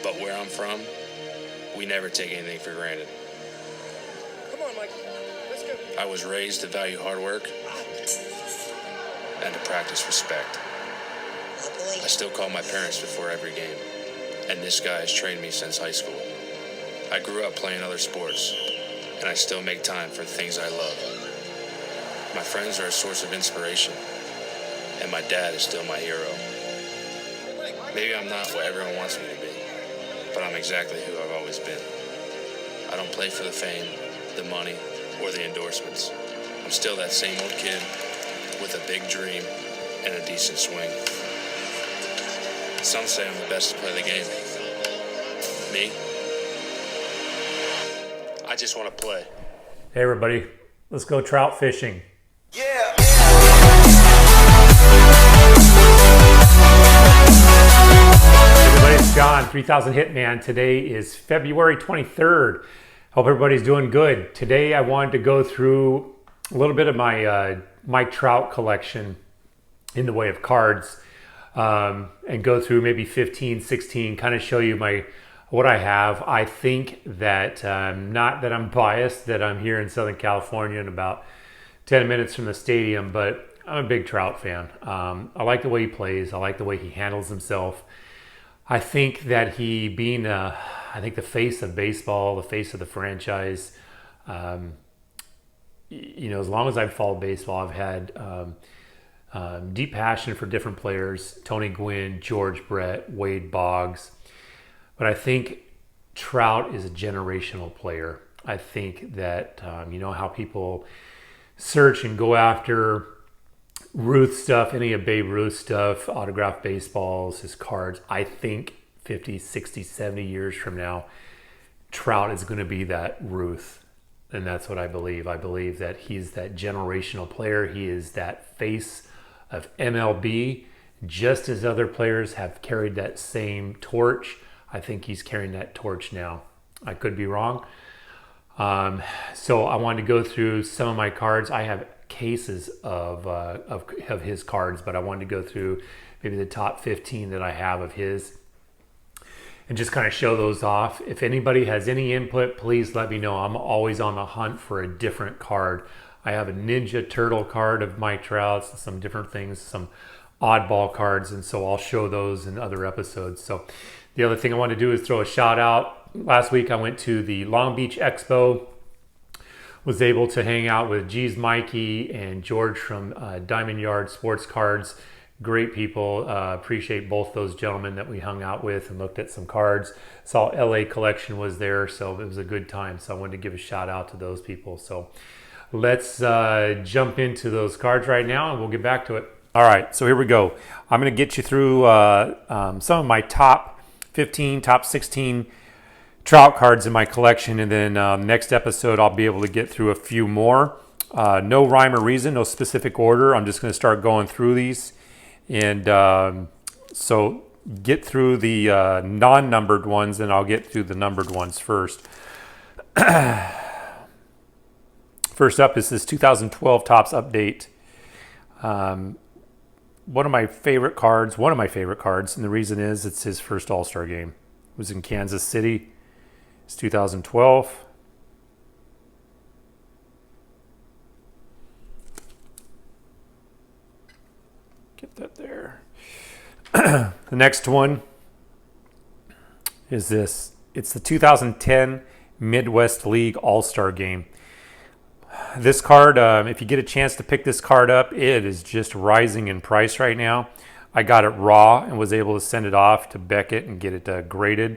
But where I'm from, we never take anything for granted. Come on, Mike. Let's go. I was raised to value hard work and to practice respect. I still call my parents before every game, and this guy has trained me since high school. I grew up playing other sports, and I still make time for the things I love. My friends are a source of inspiration, and my dad is still my hero. Maybe I'm not what everyone wants me to be, but I'm exactly who I've always been. I don't play for the fame, the money, or the endorsements. I'm still that same old kid with a big dream and a decent swing. Some say I'm the best to play the game. Me? I just want to play. Hey everybody, let's go trout fishing. Yeah. Everybody, it's John, 3000 Hitman. Today is February 23rd. Hope everybody's doing good. Today I wanted to go through a little bit of my Mike Trout collection in the way of cards, and go through maybe 15, 16, kind of show you what I have. I think that, not that I'm biased, that I'm here in Southern California and about 10 minutes from the stadium, but I'm a big Trout fan. I like the way he plays. I like the way he handles himself. I think that he being, I think the face of baseball, the face of the franchise, as long as I've followed baseball, I've had deep passion for different players: Tony Gwynn, George Brett, Wade Boggs. But I think Trout is a generational player. I think that, how people search and go after Ruth stuff, any of Babe Ruth stuff, autographed baseballs, his cards. I think 50, 60, 70 years from now, Trout is going to be that Ruth. And that's what I believe. I believe that he's that generational player. He is that face of MLB, just as other players have carried that same torch. I think he's carrying that torch now. I could be wrong. So I wanted to go through some of my cards. I have cases of his cards, but I wanted to go through maybe the top 15 that I have of his and just kind of show those off. If anybody has any input, please let me know. I'm always on the hunt for a different card. I have a Ninja Turtle card of Mike Trout's, some different things, some oddball cards, and so I'll show those in other episodes. So the other thing I want to do is throw a shout out. Last week I went to the Long Beach Expo, was able to hang out with G's Mikey and George from Diamond Yard Sports Cards. Great people. Appreciate both those gentlemen that we hung out with and looked at some cards. Saw LA Collection was there, so it was a good time. So I wanted to give a shout out to those people. So let's jump into those cards right now and we'll get back to it. All right, so here we go. I'm going to get you through some of my top 15, top 16 Trout cards in my collection, and then next episode I'll be able to get through a few more. No rhyme or reason, no specific order. I'm just going to start going through these, and so get through the non-numbered ones, and I'll get through the numbered ones first. First up is this 2012 Topps Update. One of my favorite cards, and the reason is it's his first All-Star game. It was in Kansas City. It's 2012. Get that there. The next one is this. It's the 2010 Midwest League All-Star Game. This card, if you get a chance to pick this card up, it is just rising in price right now. I got it raw and was able to send it off to Beckett and get it graded.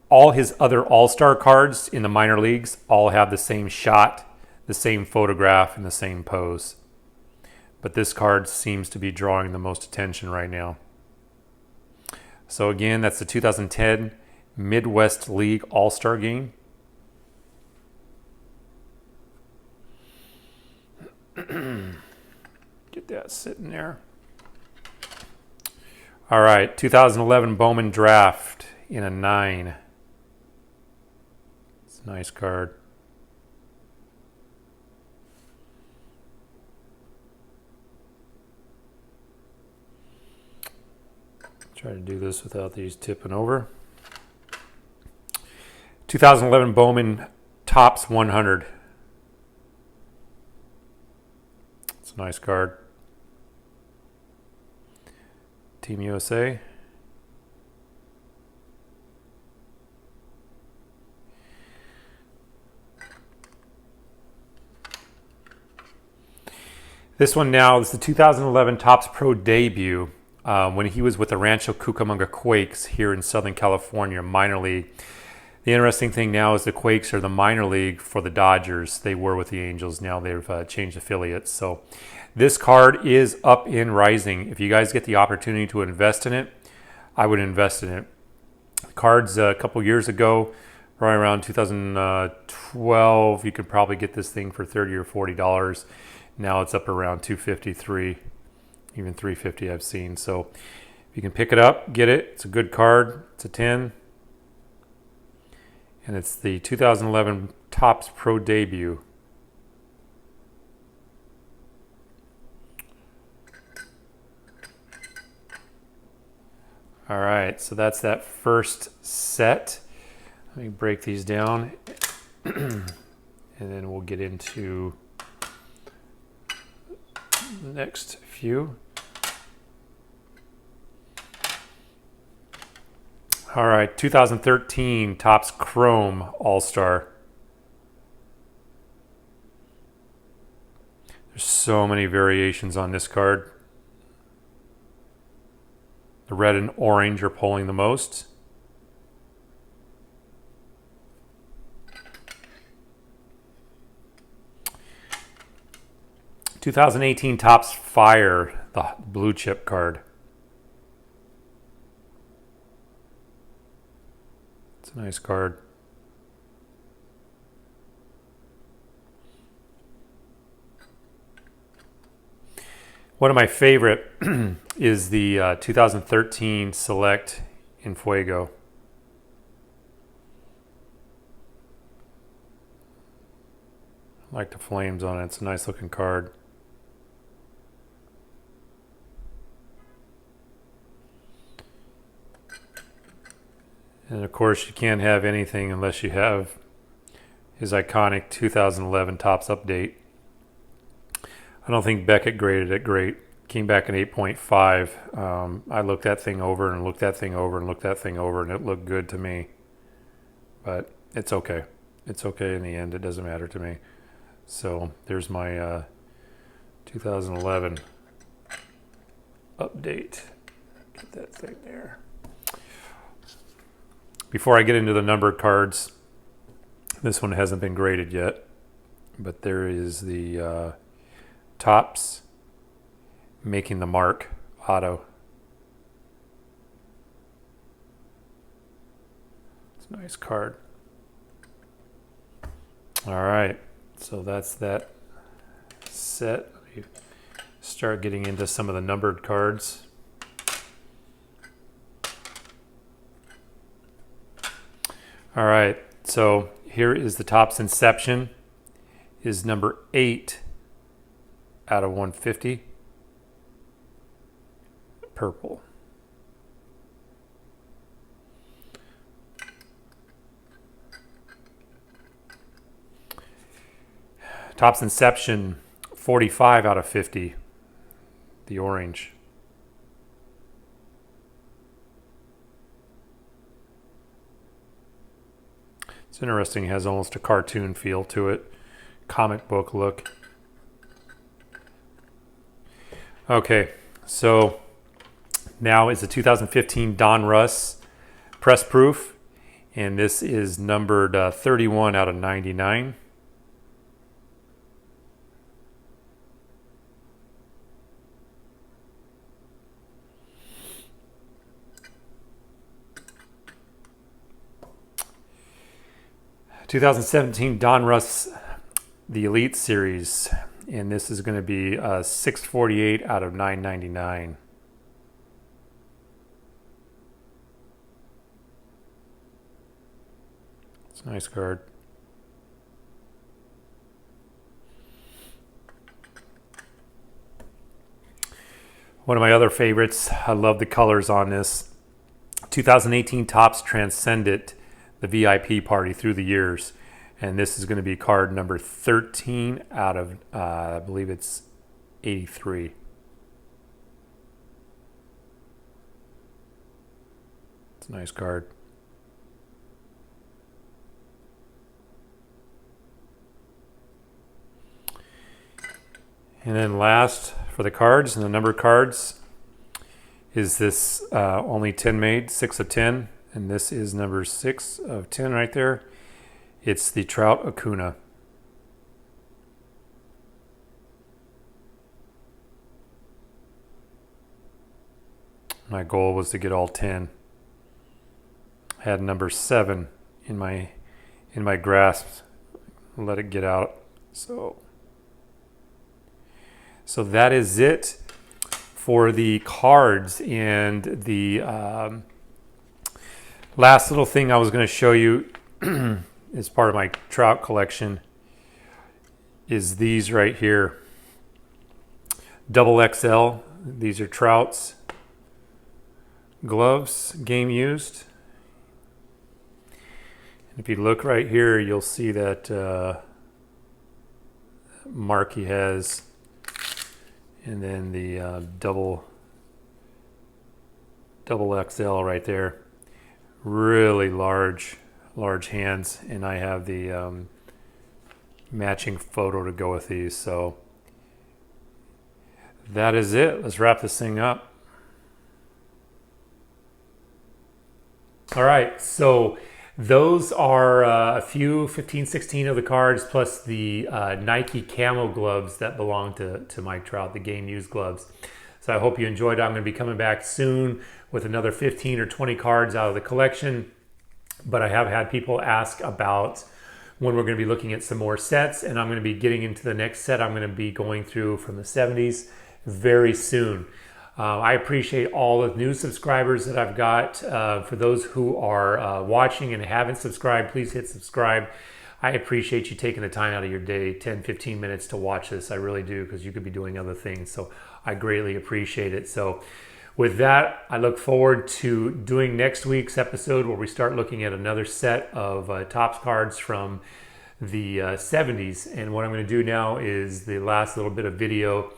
All his other All-Star cards in the minor leagues all have the same shot, the same photograph, and the same pose. But this card seems to be drawing the most attention right now. So again, that's the 2010 Midwest League All-Star Game. Get that sitting there. All right, 2011 Bowman Draft in a 9. It's a nice card. Try to do this without these tipping over. 2011 Bowman Topps 100. It's a nice card. Team USA. This one now is the 2011 Topps Pro debut when he was with the Rancho Cucamonga Quakes here in Southern California, minor league. The interesting thing now is the Quakes are the minor league for the Dodgers. They were with the Angels. Now they've changed affiliates. So this card is up and rising. If you guys get the opportunity to invest in it, I would invest in it. Cards a couple years ago, right around 2012, you could probably get this thing for $30 or $40. Now it's up around $253, even $350 I've seen. So if you can pick it up, get it. It's a good card. It's a 10. And it's the 2011 Topps Pro debut. All right, so that's that first set. Let me break these down, and then we'll get into the next few. All right, 2013 Topps Chrome All-Star. There's so many variations on this card. The red and orange are pulling the most. (2018) Topps Fire, the blue chip card. It's a nice card. One of my favorite is the 2013 Select in Fuego. I like the flames on it. It's a nice looking card. And of course, you can't have anything unless you have his iconic 2011 Topps Update. I don't think Beckett graded it great. Came back at 8.5. I looked that thing over and looked that thing over and looked that thing over, and it looked good to me. But it's okay. It's okay in the end. It doesn't matter to me. So there's my 2011 update. Get that thing there. Before I get into the numbered cards, this one hasn't been graded yet, but there is the Topps Making the Mark auto. It's a nice card. All right, so that's that set. Let me start getting into some of the numbered cards. All right, so here is the Topps Inception, is number 8 out of 150. Purple. Topps Inception, 45 out of 50. The orange. It's interesting. It has almost a cartoon feel to it. Comic book look. Okay, so now is the 2015 Don Russ Press Proof, and this is numbered 31 out of 99. (2017) Don Russ, the Elite Series, and this is going to be 648 out of 999. It's a nice card. One of my other favorites, I love the colors on this. 2018 Topps transcended the VIP party through the years. And this is going to be card number 13 out of, I believe it's 83. It's a nice card. And then last for the cards and the numbered cards is this only 10 made, 6 of 10. And this is number 6 of 10 right there. It's the Trout Acuna. My goal was to get all 10. I had number 7 in my grasp. Let it get out. So that is it for the cards. And the last little thing I was going to show you as part of my Trout collection is these right here. Double XL. These are Trout's gloves, game used. And if you look right here, you'll see that mark he has, and then the double XL right there. Really large hands, and I have the matching photo to go with these. So that is it. Let's wrap this thing up. All right, so those are a few 15, 16 of the cards, plus the Nike camo gloves that belong to Mike Trout, the game used gloves. So I hope you enjoyed it. I'm going to be coming back soon with another 15 or 20 cards out of the collection. But I have had people ask about when we're going to be looking at some more sets, and I'm going to be getting into the next set. I'm going to be going through from the 70s very soon. I appreciate all the new subscribers that I've got. For those who are watching and haven't subscribed, please hit subscribe. I appreciate you taking the time out of your day, 10, 15 minutes to watch this. I really do, because you could be doing other things. So I greatly appreciate it. So with that, I look forward to doing next week's episode where we start looking at another set of Topps cards from the 70s. And what I'm going to do now is the last little bit of video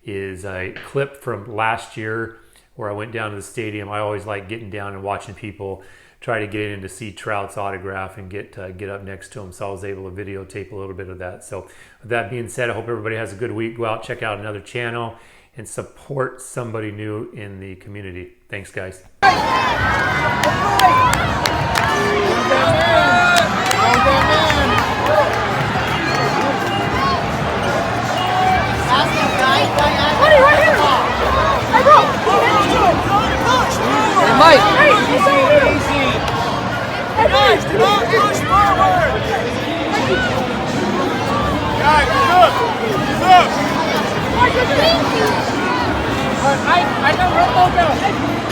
is a clip from last year where I went down to the stadium. I always like getting down and watching people try to get in to see Trout's autograph and get up next to him. So I was able to videotape a little bit of that. So with that being said, I hope everybody has a good week. Go out, check out another channel, and support somebody new in the community. Thanks, guys. Mike! Hey, easy! Hey, guys, do not push forward! Guys, look! Look! I got Robo down!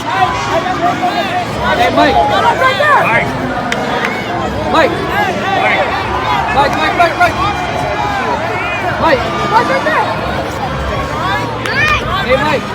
I got Robo down! Hey, Mike! Right there! Mike! Mike! Mike right there! Hey, Mike!